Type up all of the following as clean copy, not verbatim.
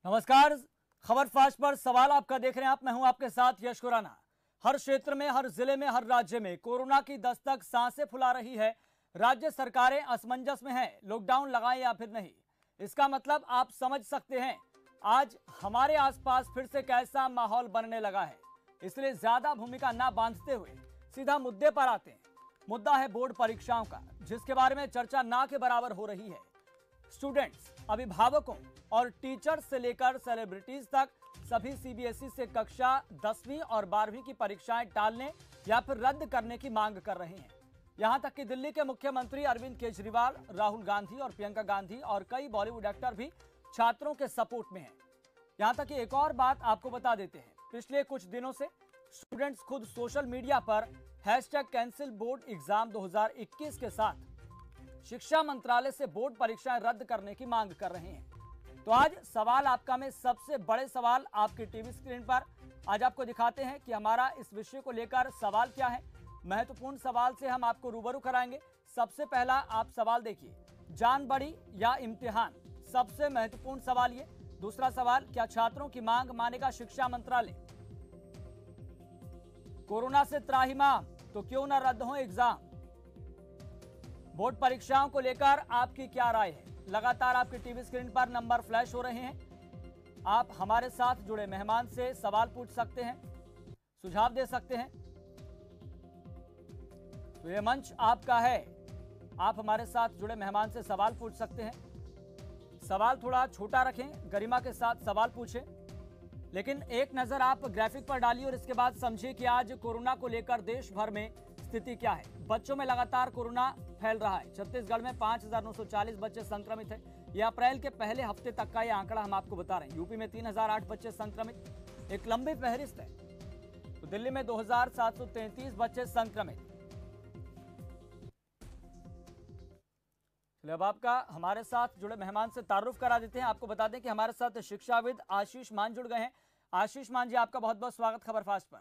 नमस्कार, खबर फास्ट पर सवाल आपका देख रहे हैं आप। मैं हूं आपके साथ यश खुराना। हर क्षेत्र में, हर जिले में, हर राज्य में कोरोना की दस्तक सांसें फुला रही है। राज्य सरकारें असमंजस में हैं, लॉकडाउन लगाएं या फिर नहीं। इसका मतलब आप समझ सकते हैं आज हमारे आसपास फिर से कैसा माहौल बनने लगा है। इसलिए ज्यादा भूमिका ना बांधते हुए सीधा मुद्दे पर आते हैं। मुद्दा है बोर्ड परीक्षाओं का, जिसके बारे में चर्चा ना के बराबर हो रही है। स्टूडेंट्स, अभिभावकों और टीचर्स से लेकर सेलिब्रिटीज तक सभी सीबीएसई से कक्षा 10वीं और 12वीं की परीक्षाएं टालने या फिर रद्द करने की मांग कर रहे हैं। यहां तक कि दिल्ली के मुख्यमंत्री अरविंद केजरीवाल, राहुल गांधी और प्रियंका गांधी और कई बॉलीवुड एक्टर भी छात्रों के सपोर्ट में हैं। यहां तक कि एक और बात आपको बता देते हैं, पिछले कुछ दिनों से स्टूडेंट्स खुद सोशल मीडिया पर #कैंसिल बोर्ड एग्जाम 2021 के साथ शिक्षा मंत्रालय से बोर्ड परीक्षाएं रद्द करने की मांग कर रहे हैं। तो आज सवाल आपका में सबसे बड़े सवाल आपकी टीवी स्क्रीन पर आज आपको दिखाते हैं कि हमारा इस विषय को लेकर सवाल क्या है। महत्वपूर्ण सवाल से हम आपको रूबरू कराएंगे। सबसे पहला आप सवाल देखिए, जान बड़ी या इम्तिहान, सबसे महत्वपूर्ण सवाल ये। दूसरा सवाल, क्या छात्रों की मांग मानेगा शिक्षा मंत्रालय? कोरोना से त्राहिमाम तो क्यों न रद्द हो एग्जाम? बोर्ड परीक्षाओं को लेकर आपकी क्या राय है? लगातार आपकी टीवी स्क्रीन पर नंबर फ्लैश हो रहे हैं। आप हमारे साथ जुड़े मेहमान से सवाल पूछ सकते हैं, सुझाव दे सकते हैं। तो यह मंच आपका है, आप हमारे साथ जुड़े मेहमान से सवाल पूछ सकते हैं। सवाल थोड़ा छोटा रखें, गरिमा के साथ सवाल पूछें, लेकिन एक नजर आप ग्राफिक पर डालिए और इसके बाद समझिए कि आज कोरोना को लेकर देश भर में स्थिति क्या है। बच्चों में लगातार कोरोना फैल रहा है। छत्तीसगढ़ में 5940 बच्चे संक्रमित हैं। यह अप्रैल के पहले हफ्ते तक का यह आंकड़ा हम आपको बता रहे हैं। यूपी में 3008 बच्चे संक्रमित, एक लंबी फहरिस्त है। तो दिल्ली में 2733 बच्चे संक्रमित। चलिए अब आपका हमारे साथ जुड़े मेहमान से तारुफ करा देते हैं। आपको बता दें कि हमारे साथ शिक्षाविद आशीष मान जुड़ गए हैं। आशीष मान जी, आपका बहुत बहुत स्वागत खबर फास्ट पर।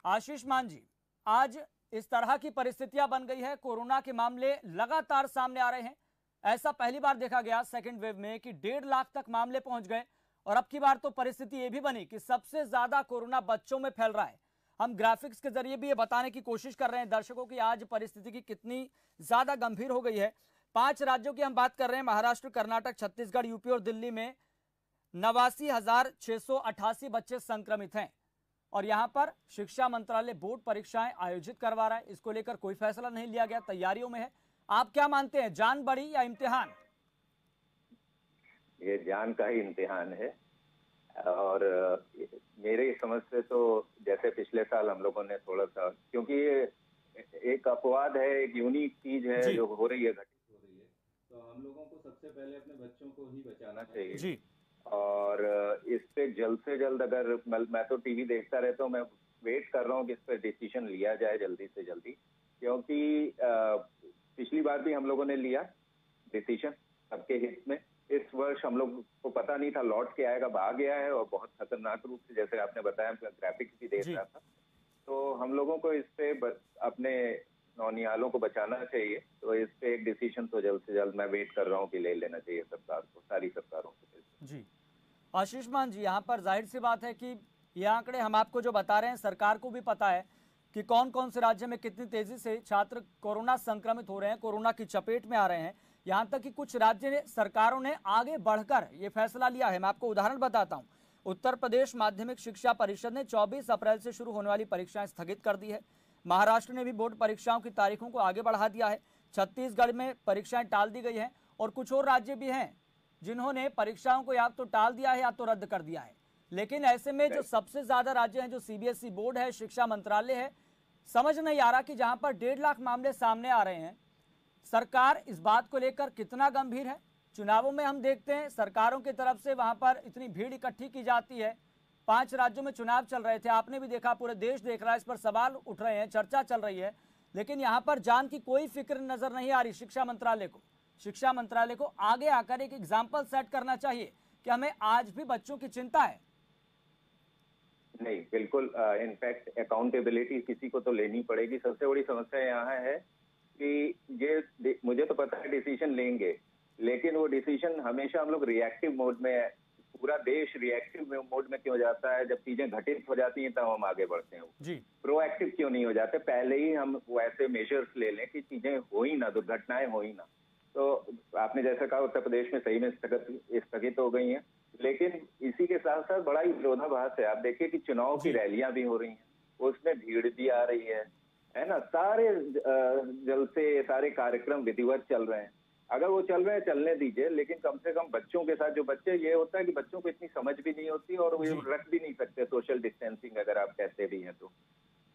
आशीष मान जी, आज इस तरह की परिस्थितियां बन गई है, कोरोना के मामले लगातार सामने आ रहे हैं। ऐसा पहली बार देखा गया सेकेंड वेव में कि 1.5 लाख तक मामले पहुंच गए, और अब की बार तो परिस्थिति यह भी बनी कि सबसे ज्यादा कोरोना बच्चों में फैल रहा है। हम ग्राफिक्स के जरिए भी ये बताने की कोशिश कर रहे हैं दर्शकों की आज परिस्थिति की कितनी ज्यादा गंभीर हो गई है। 5 राज्यों की हम बात कर रहे हैं, महाराष्ट्र, कर्नाटक, छत्तीसगढ़, यूपी और दिल्ली में 89,688 बच्चे संक्रमित हैं। और यहां पर शिक्षा मंत्रालय बोर्ड परीक्षाएं आयोजित करवा रहा है। इसको लेकर कोई फैसला नहीं लिया गया, तैयारियों में है। आप क्या मानते हैं, जान बड़ी या इम्तिहान? ये जान का ही इम्तिहान है। और मेरे समझ से तो जैसे पिछले साल हम लोगों ने थोड़ा सा, क्योंकि ये एक अपवाद है, एक यूनिक चीज है जो हो रही है, घटित हो रही है, तो हम लोगों को सबसे पहले अपने बच्चों को ही बचाना चाहिए जी। और इस पे जल्द से जल्द, अगर मैं तो टीवी देखता रहता हूँ, मैं वेट कर रहा हूँ कि इस पर डिसीजन लिया जाए जल्दी से जल्दी, क्योंकि पिछली बार भी हम लोगों ने लिया डिसीजन सबके हित में। इस वर्ष हम लोग को पता नहीं था लौट के आएगा, भाग गया है और बहुत खतरनाक रूप से, जैसे आपने बताया, ग्राफिक्स भी देख रहा था। तो हम लोगों को इस पे अपने नौनिहालों को बचाना चाहिए। तो इस पे एक डिसीजन तो जल्द से जल्द मैं वेट कर रहा हूँ कि ले लेना चाहिए सरकार को, सारी सरकारों को। जी आशीष मान जी, यहाँ पर जाहिर सी बात है कि ये आंकड़े हम आपको जो बता रहे हैं, सरकार को भी पता है कि कौन कौन से राज्य में कितनी तेजी से छात्र कोरोना संक्रमित हो रहे हैं, कोरोना की चपेट में आ रहे हैं। यहाँ तक कि कुछ राज्य सरकारों ने आगे बढ़कर ये फैसला लिया है। मैं आपको उदाहरण बताता हूँ। उत्तर प्रदेश माध्यमिक शिक्षा परिषद ने 24 अप्रैल से शुरू होने वाली परीक्षाएं स्थगित कर दी है। महाराष्ट्र ने भी बोर्ड परीक्षाओं की तारीखों को आगे बढ़ा दिया है। छत्तीसगढ़ में परीक्षाएं टाल दी गई है और कुछ और राज्य भी हैं जिन्होंने परीक्षाओं को या तो टाल दिया है या तो रद्द कर दिया है। लेकिन ऐसे में जो सबसे ज्यादा राज्य हैं, जो सीबीएसई बोर्ड है, शिक्षा मंत्रालय है, समझ नहीं आ रहा कि जहां पर 1.5 लाख मामले सामने आ रहे हैं, सरकार इस बात को लेकर कितना गंभीर है। चुनावों में हम देखते हैं सरकारों की तरफ से वहां पर इतनी भीड़ इकट्ठी की जाती है। 5 राज्यों में चुनाव चल रहे थे, आपने भी देखा, पूरे देश देख रहा है, इस पर सवाल उठ रहे हैं, चर्चा चल रही है। लेकिन यहां पर जान की कोई फिक्र नजर नहीं आ रही शिक्षा मंत्रालय को। शिक्षा मंत्रालय को आगे आकर एक एग्जाम्पल सेट करना चाहिए कि हमें आज भी बच्चों की चिंता है। नहीं, बिल्कुल, इनफैक्ट अकाउंटेबिलिटी किसी को तो लेनी पड़ेगी। सबसे बड़ी समस्या यहाँ है कि ये, मुझे तो पता है डिसीजन लेंगे, लेकिन वो डिसीजन हमेशा हम लोग रिएक्टिव मोड में, पूरा देश रिएक्टिव मोड में क्यों जाता है? जब चीजें घटित हो जाती हैं तब हम आगे बढ़ते हैं जी। प्रोएक्टिव क्यों नहीं हो जाते? पहले ही हम वैसे मेजर्स ले लें कि चीजें हो ही ना, दुर्घटनाएं हो ही ना। तो आपने जैसा कहा उत्तर प्रदेश में सही में स्थगित हो गई हैं, लेकिन इसी के साथ साथ बड़ा ही विरोधाभास है। आप देखिए कि चुनाव की रैलियां भी हो रही हैं, उसमें भीड़ भी आ रही है ना। सारे जलसे, सारे कार्यक्रम विधिवत चल रहे हैं। अगर वो चल रहे हैं चलने दीजिए, लेकिन कम से कम बच्चों के साथ, जो बच्चे, ये होता है कि बच्चों को इतनी समझ भी नहीं होती और वो रख भी नहीं सकते सोशल डिस्टेंसिंग, अगर आप कहते भी हैं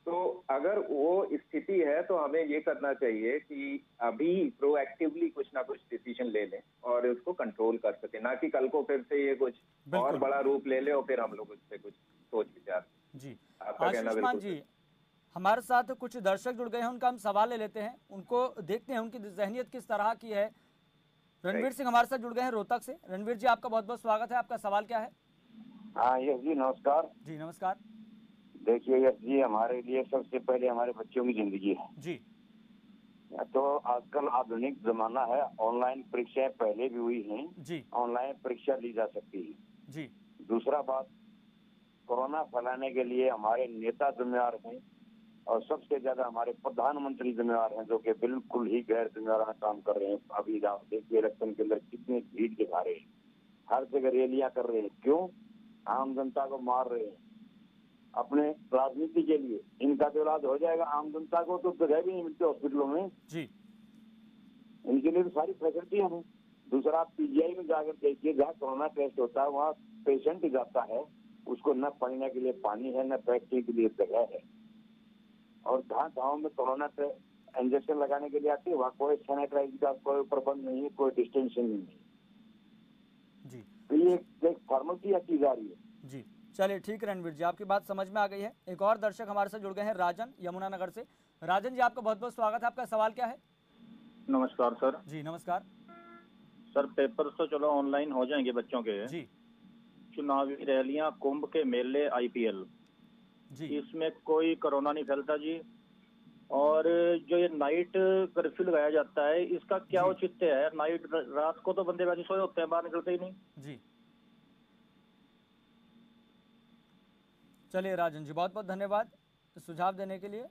तो अगर वो स्थिति है तो हमें ये करना चाहिए कि अभी प्रोएक्टिवली कुछ ना कुछ डिसीजन ले लें और उसको कंट्रोल कर सके, ना कि कल को फिर से ये कुछ और बड़ा रूप ले ले और फिर हम लोग उस पर कुछ सोच विचार। जी, आशीष जी, हमारे साथ कुछ दर्शक जुड़ गए हैं, उनका हम सवाल ले लेते हैं, उनको देखते हैं उनकी जहनियत किस तरह की है। रणवीर सिंह हमारे साथ जुड़ गए हैं रोहतक से। रणवीर जी, आपका बहुत बहुत स्वागत है। आपका सवाल क्या है? हाँ यश जी नमस्कार। जी नमस्कार। देखिए यश जी, हमारे लिए सबसे पहले हमारे बच्चों की जिंदगी है जी। तो आजकल आधुनिक जमाना है, ऑनलाइन परीक्षाएं पहले भी हुई हैं जी, ऑनलाइन परीक्षा ली जा सकती है जी। दूसरा बात, कोरोना फैलाने के लिए हमारे नेता जिम्मेदार हैं और सबसे ज्यादा हमारे प्रधानमंत्री जिम्मेदार हैं, जो कि बिल्कुल ही गैर जिम्मेदाराना काम कर रहे हैं। अभी आप देखिए इलेक्शन के अंदर कितनी भीड़ दिखा रहे हैं, हर जगह रैलियां कर रहे हैं। क्यों? आम जनता को मार रहे हैं अपने राजनीति के लिए। इनका तो इलाज हो जाएगा, आम जनता को तो जगह भी नहीं मिलती हॉस्पिटलों में जी। इनके लिए तो सारी फैसिलिटियां हैं। दूसरा, आप पीजीआई में जाकर देखिए, जहाँ कोरोना टेस्ट होता है वहाँ पेशेंट जाता है, उसको न पीने के लिए पानी है, न बैठने के लिए जगह है। और जहाँ गाँव में कोरोना इंजेक्शन लगाने के लिए आती है, वहाँ कोई सैनिटाइज का कोई प्रबंध नहीं है, कोई डिस्टेंशन नहीं है जी। तो ये एक फॉर्मेलिटी की जा रही है जी। चलिए ठीक है रणवीर जी, आपकी बात समझ में आ गई है। एक और दर्शक हमारे साथ जुड़ गए हैं, राजन यमुनानगर से। राजन जी, आपका बहुत बहुत स्वागत है। आपका सवाल क्या है? नमस्कार सर। जी नमस्कार सर। पेपर तो चलो ऑनलाइन हो जाएंगे बच्चों के जी, चुनावी रैलियां, कुंभ के मेले, आईपीएल जी, इसमें कोई कोरोना नहीं फैलता जी। और जो ये नाइट कर्फ्यू लगाया जाता है, इसका क्या औचित्य है? नाइट, रात को तो बंदे वैसे सोए होते हैं, बाहर निकलते ही नहीं जी। चलिए राजन जी, बहुत बहुत धन्यवाद सुझाव देने के लिए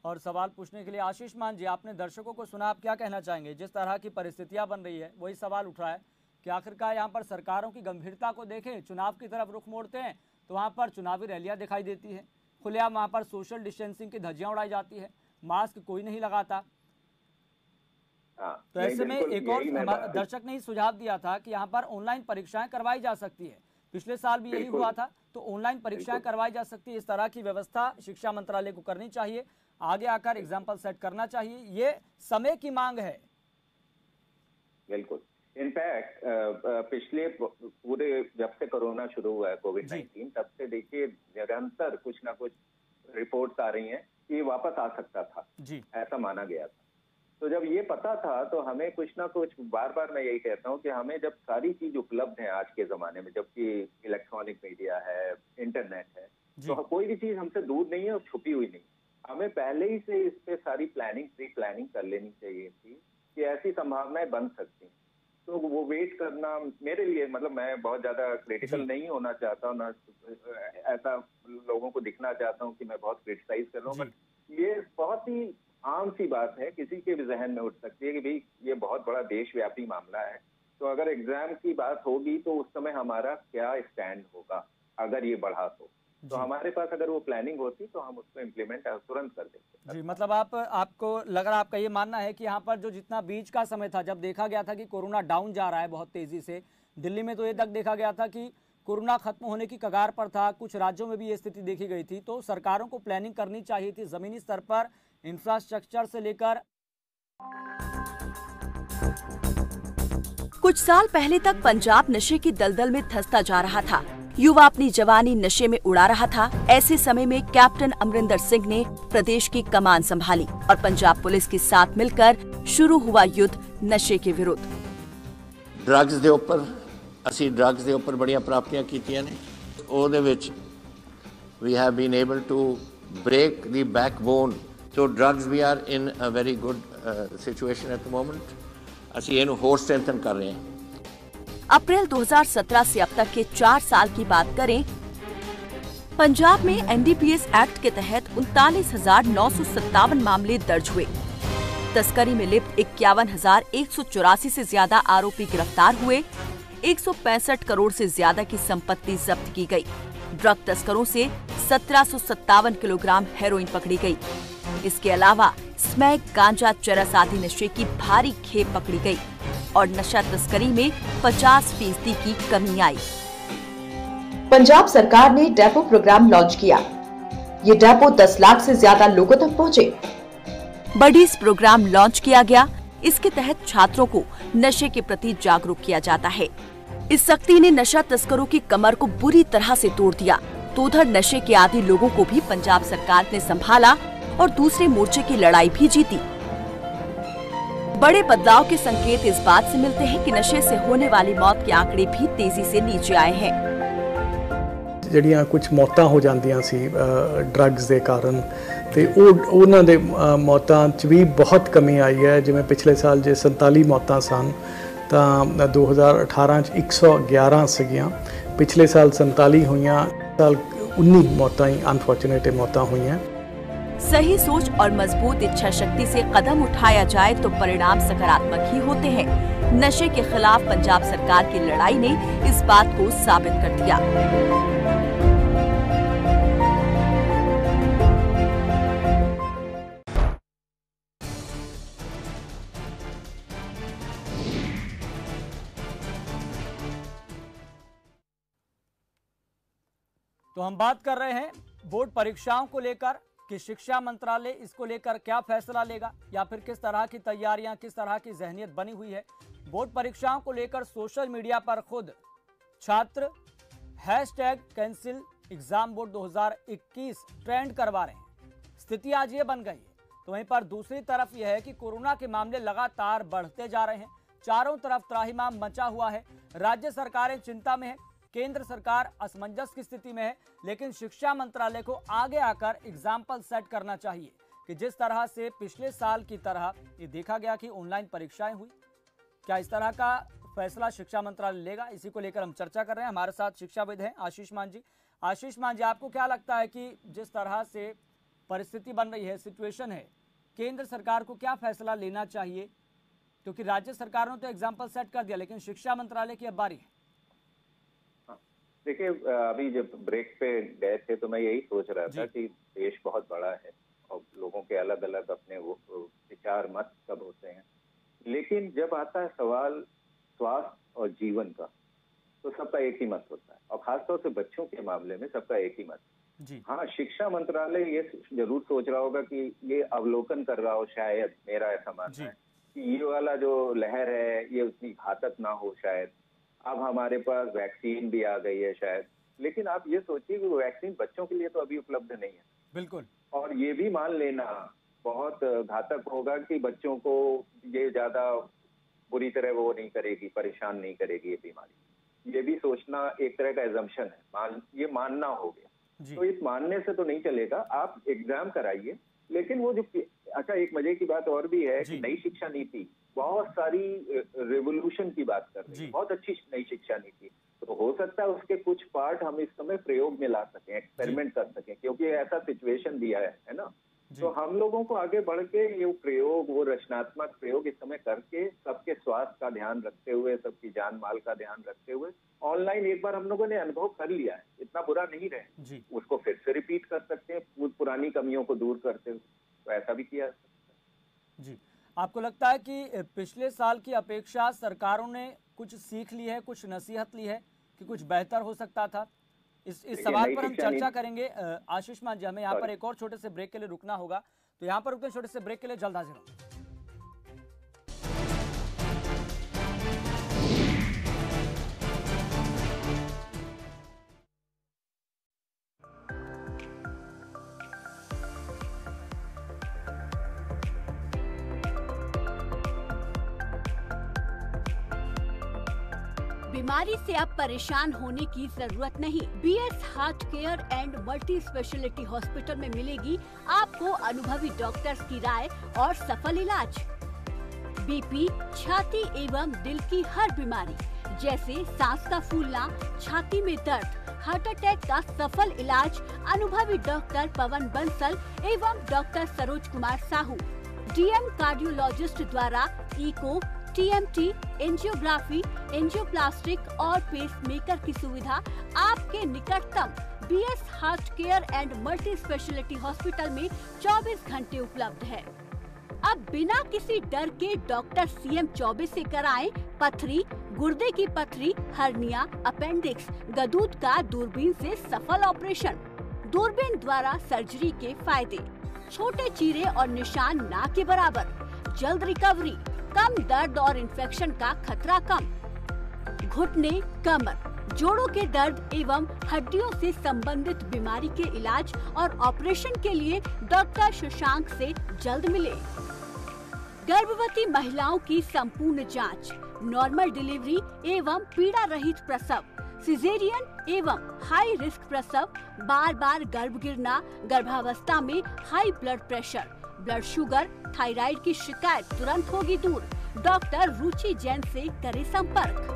और सवाल पूछने के लिए। आशीष मान जी, आपने दर्शकों को सुना, आप क्या कहना चाहेंगे? जिस तरह की परिस्थितियां बन रही है, वही सवाल उठ रहा है कि आखिरकार यहाँ पर सरकारों की गंभीरता को देखें, चुनाव की तरफ रुख मोड़ते हैं तो वहाँ पर चुनावी रैलियां दिखाई देती है, खुलेआम वहाँ पर सोशल डिस्टेंसिंग की धज्जियां उड़ाई जाती है, मास्क कोई नहीं लगाता। तो ऐसे में एक और दर्शक ने ही सुझाव दिया था कि यहाँ पर ऑनलाइन परीक्षाएं करवाई जा सकती है। पिछले साल भी यही हुआ था, तो ऑनलाइन परीक्षाएं करवाई जा सकती है। इस तरह की व्यवस्था शिक्षा मंत्रालय को करनी चाहिए, आगे आकर एग्जाम्पल सेट करना चाहिए, ये समय की मांग है। बिल्कुल। इनफैक्ट पिछले पूरे, जब से कोरोना शुरू हुआ है कोविड-19, तब से देखिए निरंतर कुछ ना कुछ रिपोर्ट्स आ रही हैं कि वापस आ सकता था जी, ऐसा माना गया था। तो जब ये पता था तो हमें कुछ ना कुछ, बार बार मैं यही कहता हूँ कि हमें, जब सारी चीज उपलब्ध है आज के जमाने में, जबकि इलेक्ट्रॉनिक मीडिया है, इंटरनेट है, तो कोई भी चीज हमसे दूर नहीं है और छुपी हुई नहीं। हमें पहले ही से इस पे सारी प्री प्लानिंग कर लेनी चाहिए थी कि ऐसी संभावनाएं बन सकती हैं। तो वो वेट करना मेरे लिए, मतलब मैं बहुत ज्यादा क्रिटिकल नहीं होना चाहता हूँ, ना ऐसा लोगों को दिखना चाहता हूँ कि मैं बहुत क्रिटिसाइज कर रहा हूँ, बट ये बहुत ही आम सी बात है, किसी के भी जहन में उठ सकती है कि भाई ये बहुत बड़ा देशव्यापी मामला है। तो अगर एग्जाम की बात होगी तो उस समय हमारा क्या स्टैंड होगा अगर ये बढ़ा तो हमारे पास अगर वो प्लानिंग होती तो हम उसको इम्प्लीमेंट तुरंत कर देते जी। मतलब आपको लग रहा, आपका ये मानना है कि यहाँ पर जो जितना बीच का समय था, जब देखा गया था कि कोरोना डाउन जा रहा है बहुत तेजी से, दिल्ली में तो ये तक देखा गया था कि कोरोना खत्म होने की कगार पर था, कुछ राज्यों में भी ये स्थिति देखी गई थी, तो सरकारों को प्लानिंग करनी चाहिए थी जमीनी स्तर पर, इंफ्रास्ट्रक्चर से लेकर। कुछ साल पहले तक पंजाब नशे की दलदल में धंसता जा रहा था, युवा अपनी जवानी नशे में उड़ा रहा था। ऐसे समय में कैप्टन अमरिंदर सिंह ने प्रदेश की कमान संभाली और पंजाब पुलिस के साथ मिलकर शुरू हुआ युद्ध नशे के विरुद्ध। ड्रग्स ਦੇ ਉੱਪਰ ਅਸੀਂ ड्रग्स ਦੇ ਉੱਪਰ ਬੜੀਆਂ ਪ੍ਰਾਪਤੀਆਂ ਕੀਤੀਆਂ ਨੇ। ਉਹਦੇ ਵਿੱਚ we have been able to break the backbone. So drugs, we are in a very good situation at the moment. ਅਸੀਂ ਇਹਨੂੰ ਹੋਰ स्ट्रेंथन कर रहे हैं। अप्रैल 2017 से अब तक के 4 साल की बात करें, पंजाब में एनडीपीएस एक्ट के तहत 39,957 मामले दर्ज हुए। तस्करी में लिप्त 51,184 से ज्यादा आरोपी गिरफ्तार हुए। 165 करोड़ से ज्यादा की संपत्ति जब्त की गई। ड्रग तस्करों से 1757 किलोग्राम हेरोइन पकड़ी गई। इसके अलावा स्मैक, गांजा, चरस आदि नशे की भारी खेप पकड़ी गई और नशा तस्करी में 50% की कमी आई। पंजाब सरकार ने डेपो प्रोग्राम लॉन्च किया। ये डेपो 10 लाख से ज्यादा लोगों तक पहुंचे। बडीज प्रोग्राम लॉन्च किया गया। इसके तहत छात्रों को नशे के प्रति जागरूक किया जाता है। इस सख्ती ने नशा तस्करों की कमर को बुरी तरह से तोड़ दिया। तो उधर नशे के आदी लोगों को भी पंजाब सरकार ने संभाला और दूसरे मोर्चे की लड़ाई भी जीती। बड़े बदलाव के संकेत इस बात से मिलते हैं कि नशे से होने वाली मौत के आंकड़े भी तेजी से नीचे आए हैं। ਜਿਹੜੀਆਂ ਕੁਝ ਮੌਤਾਂ ਹੋ ਜਾਂਦੀਆਂ ਸੀ ਡਰੱਗਸ ਦੇ ਕਾਰਨ, ਤੇ ਉਹਨਾਂ ਦੇ ਮੌਤਾਂ 'ਚ ਵੀ ਬਹੁਤ ਕਮੀ ਆਈ ਹੈ। ਜਿਵੇਂ ਪਿਛਲੇ ਸਾਲ ਜੇ 47 ਮੌਤਾਂ ਸਨ ਤਾਂ 2018 'ਚ 111 ਸੀਗੀਆਂ। ਪਿਛਲੇ ਸਾਲ 47 ਹੋਈਆਂ, ਸਾਲ 19 ਮੌਤਾਂ ਹੀ ਅਨਫੋਰਚੂनेट मौतें हुई हैं। सही सोच और मजबूत इच्छा शक्ति से कदम उठाया जाए तो परिणाम सकारात्मक ही होते हैं। नशे के खिलाफ पंजाब सरकार की लड़ाई ने इस बात को साबित कर दिया। तो हम बात कर रहे हैं बोर्ड परीक्षाओं को लेकर कि शिक्षा मंत्रालय इसको लेकर क्या फैसला लेगा या फिर किस तरह की तैयारियां, किस तरह की जहनियत बनी हुई है। बोर्ड परीक्षाओं को लेकर सोशल मीडिया पर खुद छात्र #कैंसिल एग्जाम बोर्ड 2021 ट्रेंड करवा रहे हैं। स्थिति आज ये बन गई है। तो वहीं पर दूसरी तरफ यह है कि कोरोना के मामले लगातार बढ़ते जा रहे हैं। चारों तरफ त्राहिमाम मचा हुआ है। राज्य सरकारें चिंता में है, केंद्र सरकार असमंजस की स्थिति में है। लेकिन शिक्षा मंत्रालय को आगे आकर एग्जाम्पल सेट करना चाहिए कि जिस तरह से पिछले साल की तरह ये देखा गया कि ऑनलाइन परीक्षाएं हुई, क्या इस तरह का फैसला शिक्षा मंत्रालय लेगा? इसी को लेकर हम चर्चा कर रहे हैं। हमारे साथ शिक्षाविद हैं आशीष मान जी। आशीष मान जी, आपको क्या लगता है कि जिस तरह से परिस्थिति बन रही है, सिचुएशन है, केंद्र सरकार को क्या फैसला लेना चाहिए? क्योंकि राज्य सरकारों ने तो एग्जाम्पल सेट कर दिया, लेकिन शिक्षा मंत्रालय की अब बारी है। देखिए, अभी जब ब्रेक पे गए थे तो मैं यही सोच रहा था कि देश बहुत बड़ा है और लोगों के अलग अलग अपने विचार मत सब होते हैं, लेकिन जब आता है सवाल स्वास्थ्य और जीवन का तो सबका एक ही मत होता है, और खासतौर से बच्चों के मामले में सबका एक ही मत। हाँ, शिक्षा मंत्रालय ये जरूर सोच रहा होगा कि ये अवलोकन कर रहा हो, शायद मेरा ऐसा मानना है कि ये वाला जो लहर है ये उतनी घातक ना हो शायद। अब हमारे पास वैक्सीन भी आ गई है शायद, लेकिन आप ये सोचिए कि वो वैक्सीन बच्चों के लिए तो अभी उपलब्ध नहीं है। बिल्कुल। और ये भी मान लेना बहुत घातक होगा कि बच्चों को ये ज्यादा बुरी तरह वो नहीं करेगी, परेशान नहीं करेगी ये बीमारी। ये भी सोचना एक तरह का एजम्पशन है, ये मानना हो गया। तो इस मानने से तो नहीं चलेगा। आप एग्जाम कराइए, लेकिन वो जो अच्छा, एक मजे की बात और भी है कि नई शिक्षा नीति बहुत सारी रेवोल्यूशन की बात कर रही है, बहुत अच्छी नई शिक्षा नीति। तो हो सकता है उसके कुछ पार्ट हम इस समय प्रयोग में ला सकें, एक्सपेरिमेंट कर सकें, क्योंकि ऐसा सिचुएशन दिया है ना। तो हम लोगों को आगे बढ़ के ये प्रयोग, वो रचनात्मक प्रयोग इस समय करके सबके स्वास्थ्य का ध्यान रखते हुए, सबकी जान माल का ध्यान रखते हुए, ऑनलाइन एक बार हम लोगों ने अनुभव कर लिया है, इतना बुरा नहीं रहे, उसको फिर से रिपीट कर सकते हैं पुरानी कमियों को दूर करते हुए। तो ऐसा भी किया जी। आपको लगता है कि पिछले साल की अपेक्षा सरकारों ने कुछ सीख ली है, कुछ नसीहत ली है कि कुछ बेहतर हो सकता था? इस सवाल पर हम चर्चा करेंगे। आशीष मान जी, हमें यहाँ पर एक और छोटे से ब्रेक के लिए रुकना होगा, तो यहाँ पर रुकते हैं छोटे से ब्रेक के लिए, जल्द हाजिर होंगे। बीमारी से अब परेशान होने की जरूरत नहीं। BS heart care and multi speciality hospital में मिलेगी आपको अनुभवी डॉक्टर्स की राय और सफल इलाज। बीपी, छाती एवं दिल की हर बीमारी जैसे सांस का फूलना, छाती में दर्द, हार्ट अटैक का सफल इलाज अनुभवी डॉक्टर पवन बंसल एवं doctor Saroj Kumar Sahu, DM cardiologist द्वारा इको, टीएमटी, एंजियोग्राफी, एंजियोप्लास्टिक और पेसमेकर की सुविधा आपके निकटतम BS heart care and multi speciality hospital में 24 घंटे उपलब्ध है। अब बिना किसी डर के डॉक्टर सीएम 24 से कराएं पथरी, गुर्दे की पथरी, हर्निया, अपेंडिक्स, गदूद का दूरबीन से सफल ऑपरेशन। दूरबीन द्वारा सर्जरी के फायदे: छोटे चीरे और निशान ना के बराबर, जल्द रिकवरी, कम दर्द और इन्फेक्शन का खतरा कम, घुटने, कमर, जोड़ों के दर्द एवं हड्डियों से संबंधित बीमारी के इलाज और ऑपरेशन के लिए डॉक्टर शशांक से जल्द मिले। गर्भवती महिलाओं की संपूर्ण जांच, नॉर्मल डिलीवरी एवं पीड़ा रहित प्रसव, सिजेरियन एवं हाई रिस्क प्रसव, बार बार गर्भ गिरना, गर्भावस्था में high blood pressure, blood sugar, thyroid की शिकायत तुरंत होगी दूर। डॉक्टर रुचि जैन से करें संपर्क।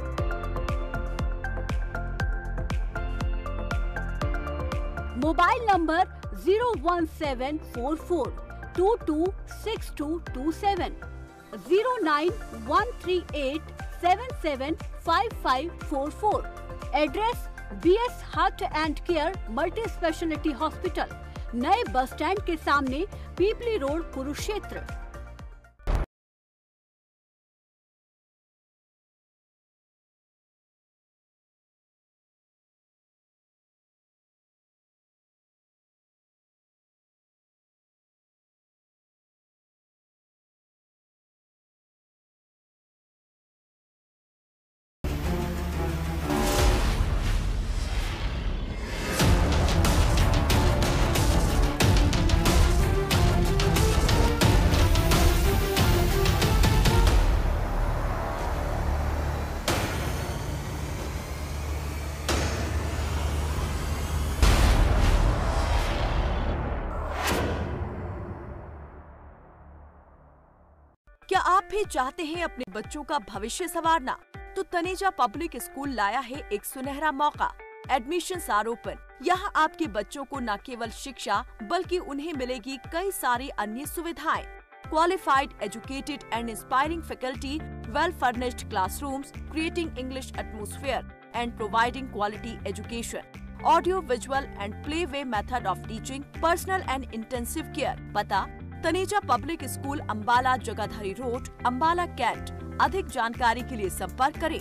Mobile number 01744226227, 09138775544। Address BS heart and care multi speciality hospital, नए बस स्टैंड के सामने, पीपली रोड, कुरुक्षेत्र। क्या आप भी चाहते हैं अपने बच्चों का भविष्य संवारना? तो तनेजा पब्लिक स्कूल लाया है एक सुनहरा मौका। Admissions are open. यहाँ आपके बच्चों को न केवल शिक्षा बल्कि उन्हें मिलेगी कई सारी अन्य सुविधाएं। Qualified, educated and inspiring faculty, well furnished classrooms, creating English atmosphere and providing quality education. Audio, visual and play way method of teaching, personal and intensive care. पता: Taneja public school, Ambala, Jagadhri road, Ambala, cantt. अधिक जानकारी के लिए संपर्क करें।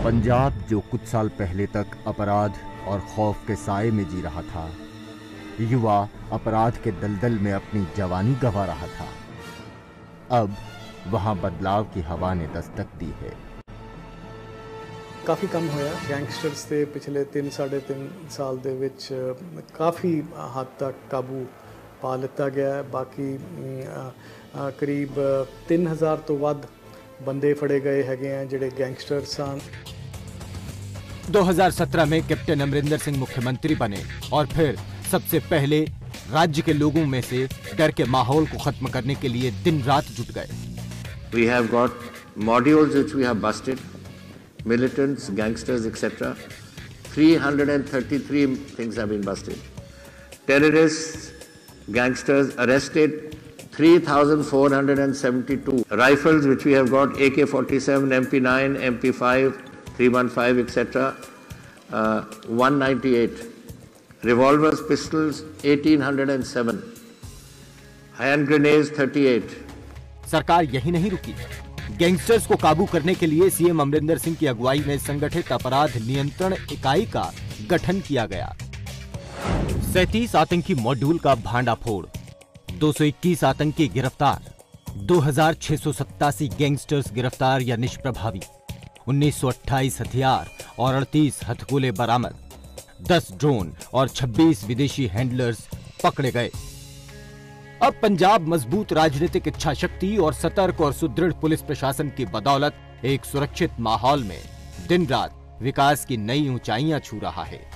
पंजाब जो कुछ साल पहले तक अपराध और खौफ के साए में जी रहा था, युवा अपराध के दलदल में अपनी जवानी गंवा रहा था, अब वहां बदलाव की हवा ने दस्तक दी है। काफ़ी कम होया गैंगस्टर्स से पिछले 3-3.5 साल दे विच काफ़ी हद तक काबू पा लिता गया है। बाकी करीब 3000 तो वध बंदे फड़े गए हैं जिहड़े गैंगस्टर सन। 2017 में कैप्टन अमरिंदर सिंह मुख्यमंत्री बने और फिर सबसे पहले राज्य के लोगों में से डर के माहौल को खत्म करने के लिए दिन रात जुट गए। We have got modules which we have busted, militants, gangsters, etc. 333 things have been busted. Terrorists, gangsters arrested 3,472. Rifles which we have got AK-47, MP9, MP5, 315, etc. 198. Revolvers, pistols 1,807. Hand grenades 38. सरकार यही नहीं रुकी। Gangsters को काबू करने के लिए CM Amarinder Singh की अगुवाई में संगठित अपराध नियंत्रण इकाई का गठन किया गया। 37 आतंकी मॉड्यूल का भांडाफोड़, 221 आतंकी गिरफ्तार, 2,687 गैंगस्टर्स गिरफ्तार या निष्प्रभावी, 1928 हथियार और 38 हथगोले बरामद, 10 ड्रोन और 26 विदेशी हैंडलर्स पकड़े गए। अब पंजाब मजबूत राजनीतिक इच्छा शक्ति और सतर्क और सुदृढ़ पुलिस प्रशासन की बदौलत एक सुरक्षित माहौल में दिन रात विकास की नई ऊंचाइयां छू रहा है।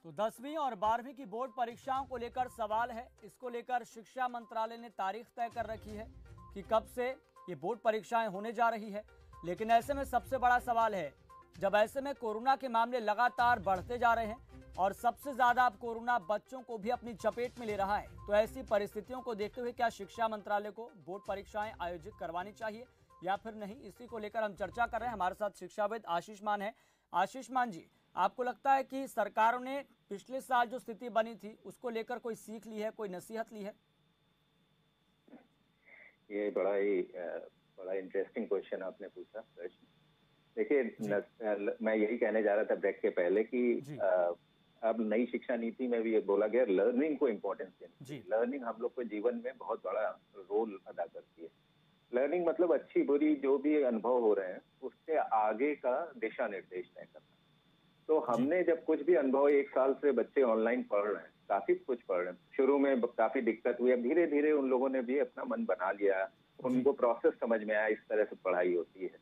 तो 10वीं और 12वीं की बोर्ड परीक्षाओं को लेकर सवाल है। इसको लेकर शिक्षा मंत्रालय ने तारीख तय कर रखी है कि कब से ये बोर्ड परीक्षाएं होने जा रही है। लेकिन ऐसे में सबसे बड़ा सवाल है, जब ऐसे में कोरोना के मामले लगातार बढ़ते जा रहे हैं और सबसे ज्यादा अब कोरोना बच्चों को भी अपनी चपेट में ले रहा है, तो ऐसी परिस्थितियों को देखते हुए क्या शिक्षा मंत्रालय को बोर्ड परीक्षाएं आयोजित करवानी चाहिए या फिर नहीं, इसी को लेकर हम चर्चा कर रहे हैं। हमारे साथ शिक्षाविद आशीष मान है। आशीष मान जी, आपको लगता है कि सरकारों ने पिछले साल जो स्थिति बनी थी उसको लेकर कोई सीख ली है, कोई नसीहत ली है? ये बड़ा इंटरेस्टिंग क्वेश्चन आपने पूछा प्रश्न। देखिए, मैं यही कहने जा रहा था ब्रेक के पहले कि अब नई शिक्षा नीति में भी ये बोला गया लर्निंग को इम्पोर्टेंस देनी। लर्निंग हम लोग के जीवन में बहुत बड़ा रोल अदा करती है। लर्निंग मतलब अच्छी बुरी जो भी अनुभव हो रहे हैं उसके आगे का दिशा निर्देश तय करना। तो हमने जब कुछ भी अनुभव, 1 साल से बच्चे ऑनलाइन पढ़ रहे हैं, काफी कुछ पढ़ रहे हैं। शुरू में काफी दिक्कत हुई, अब धीरे धीरे उन लोगों ने भी अपना मन बना लिया, उनको प्रोसेस समझ में आया, इस तरह से पढ़ाई होती है।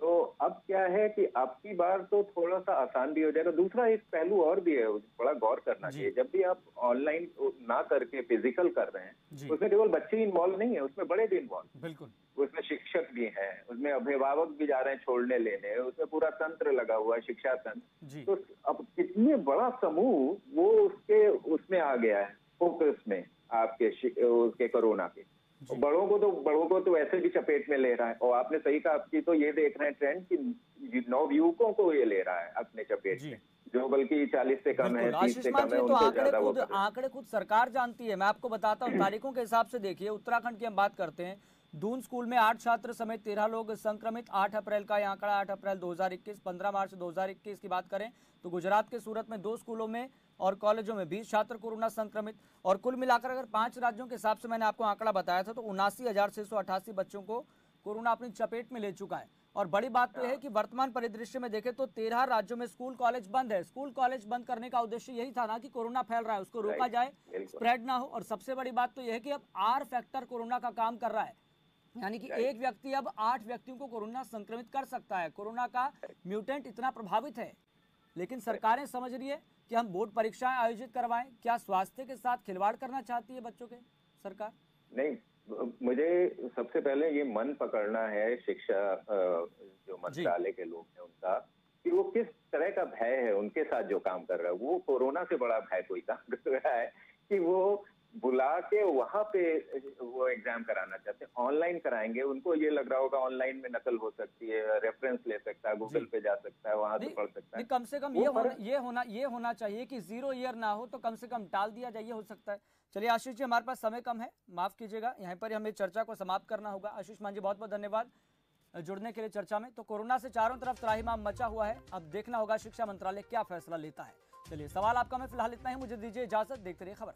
तो अब क्या है कि अब की बार तो थोड़ा सा आसान भी हो जाएगा। दूसरा एक पहलू और भी है, बड़ा गौर करना चाहिए। जब भी आप ऑनलाइन ना करके फिजिकल कर रहे हैं, उसमें केवल बच्चे इन्वॉल्व नहीं है, उसमें बड़े भी इन्वॉल्व, बिल्कुल, उसमें शिक्षक भी हैं, उसमें अभिभावक भी जा रहे हैं छोड़ने लेने, उसमें पूरा तंत्र लगा हुआ है, शिक्षा तंत्र। तो अब कितने बड़ा समूह वो उसमें आ गया है फोकस में आपके उसके कोरोना के। बड़ों को तो वैसे भी चपेट में ले रहा है। और आपने सही कहा, आपकी तो ये देख रहे हैं ट्रेंड कि नवयुवकों को ये ले रहा है अपने चपेट में, जो बल्कि 40 से कम है, 30 से कम है, उनसे ज्यादा। आंकड़े खुद सरकार जानती है। मैं आपको बताता हूँ तारीखों के हिसाब से। देखिए, उत्तराखंड की हम बात करते हैं, दून स्कूल में 8 छात्र समेत 13 लोग संक्रमित। 8 अप्रैल का यह आंकड़ा, 8 अप्रैल 2021। 15 मार्च 2021 की बात करें तो गुजरात के सूरत में 2 स्कूलों में और कॉलेजों में 20 छात्र कोरोना संक्रमित। और कुल मिलाकर अगर 5 राज्यों के हिसाब से मैंने आपको आंकड़ा बताया था तो 79,688 बच्चों को कोरोना अपनी चपेट में ले चुका है। और बड़ी बात तो यह है कि वर्तमान परिदृश्य में देखें तो 13 राज्यों में स्कूल कॉलेज बंद है। स्कूल कॉलेज बंद करने का उद्देश्य यही था ना कि कोरोना फैल रहा है उसको रोका जाए, स्प्रेड ना हो। और सबसे बड़ी बात तो यह है कि अब R फैक्टर कोरोना का काम कर रहा है, यानी कि एक व्यक्ति अब 8 व्यक्तियों को कोरोना संक्रमित कर सकता है। कोरोना का म्यूटेंट इतना प्रभावित है, लेकिन सरकारें समझ रही है कि हम बोर्ड परीक्षाएं आयोजित करवाएं। क्या स्वास्थ्य के साथ खिलवाड़ करना चाहती है बच्चों के सरकार? नहीं, मुझे सबसे पहले ये मन पकड़ना है शिक्षा जो मंत्रालय के लोग हैं उनका, कि वो किस तरह का भय है उनके साथ जो काम कर रहा है। वो कोरोना से बड़ा भय कोई काम कर रहा है कि वो बुला के वहां पे वो एग्जाम कराना चाहते हैं। ऑनलाइन कराएंगे, उनको ये लग रहा होगा ऑनलाइन में नकल हो सकती है, रेफरेंस ले सकता है, गूगल पे जा सकता है, वहां से पढ़ सकता है। कम से कम ये होना चाहिए कि 0 ईयर ना हो तो कम से कम टाल दिया जाए, हो सकता है। चलिए आशीष जी, हमारे पास समय कम है, माफ कीजिएगा, यहाँ पर हमें चर्चा को समाप्त करना होगा। आशीष मान जी, बहुत बहुत धन्यवाद जुड़ने के लिए चर्चा में। तो कोरोना से चारों तरफ त्राहिमाम मचा हुआ है, अब देखना होगा शिक्षा मंत्रालय क्या फैसला लेता है। चलिए, सवाल आपका मैं फिलहाल इतना ही, मुझे दीजिए इजाजत, देखते रहिए खबर।